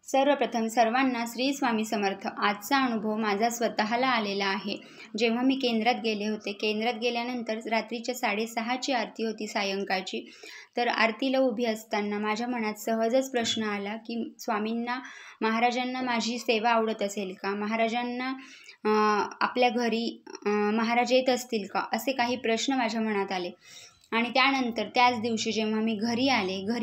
सर्वप्रथम सर्वांना श्री स्वामी समर्थ। आजचा अनुभव माझा स्वतःला आलेला आहे। जेव्हा मी केंद्रात गेले होते, केंद्रात गेल्यानंतर रात्रीच्या 6:30ची आरती होती सायंकाळची। तर आरतीला उभी असताना माझ्या मनात सहजच प्रश्न आला की स्वामींना, महाराजांना माझी सेवा आवडत असेल का? महाराजांना आपल्या घरी महाराज येत असतील का? असे काही प्रश्न माझ्या मनात आले। आणि त्यानंतर त्याच दिवशी जेव्हा मी घरी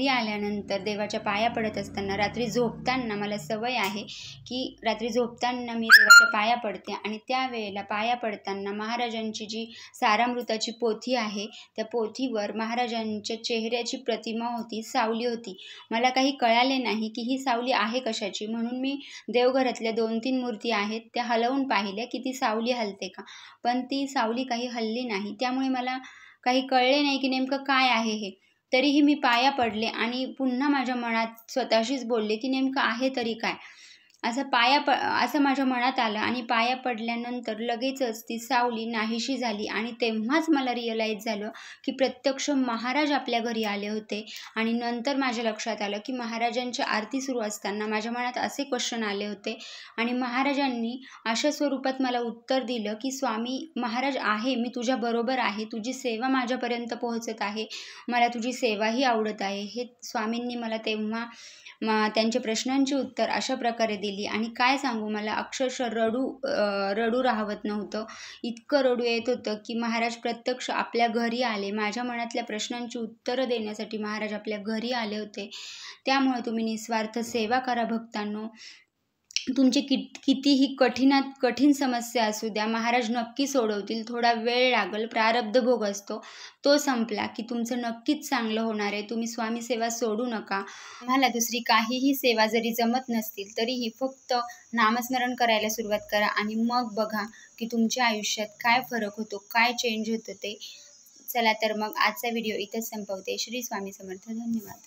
आल्यानंतर देवाच्या पाया पडत असताना, रात्री झोपताना मला सवय आहे की रात्री झोपताना मी देवाच्या पाया पडते आणि त्यावेळेला पाया पडताना महाराजांची जी सारामृताची पोथी आहे, त्या पोथीवर महाराजांच्या चेहऱ्याची प्रतिमा होती, सावली होती। मला काही कळाले नाही की ही सावली आहे कशाची, म्हणून मी देवघरातल्या 2-3 मूर्ती आहेत त्या हलवून पाहिल्या की ती सावली हलते का, पण ती सावली काही हलली नाही। त्यामुळे मला काही कळले नाही की नेमकं काय आहे हे। तरीही मी पाया पडले आणि पुन्हा माझ्या मनात स्वतःशीच बोलले की नेमकं आहे तरी काय, असं माझ्या मनात आलं। आणि पाया पडल्यानंतर लगेचच ती सावली नाहीशी झाली आणि तेव्हाच मला रिअलाईज झालं की प्रत्यक्ष महाराज आपल्या घरी आले होते। आणि नंतर माझ्या लक्षात आलं की महाराजांची आरती सुरू असताना माझ्या मनात असे क्वेश्चन आले होते आणि महाराजांनी अशा स्वरूपात मला उत्तर दिलं की स्वामी महाराज आहे, मी तुझ्याबरोबर आहे, तुझी सेवा माझ्यापर्यंत पोहोचत आहे, मला तुझी सेवाही आवडत आहे। हे स्वामींनी मला तेव्हा त्यांच्या प्रश्नांची उत्तर अशा प्रकारे दिली आणि काय सांगू, मला अक्षरशः रडू राहवत नव्हतं। इतकं रडू येत होतं की महाराज प्रत्यक्ष आपल्या घरी आले, माझ्या मनातल्या प्रश्नांची उत्तरं देण्यासाठी महाराज आपल्या घरी आले होते। त्यामुळे तुम्ही निस्वार्थ सेवा करा भक्तांनो। तुमची कितीही कठीणात कठीण समस्या असू द्या, महाराज नक्की सोडवतील। थोडा वेळ लागेल, प्रारब्ध भोग असतो, तो संपला की तुमचं नक्कीच चांगलं होणार आहे। तुम्ही स्वामी सेवा सोडू नका। तुम्हाला दुसरी काहीही सेवा जरी जमत नसतील तरीही फक्त नामस्मरण करायला सुरुवात करा आणि मग बघा की तुमच्या आयुष्यात काय फरक होतो, काय चेंज होतं ते। चला तर मग आजचा व्हिडिओ इथंच संपवते। श्री स्वामी समर्थ। धन्यवाद।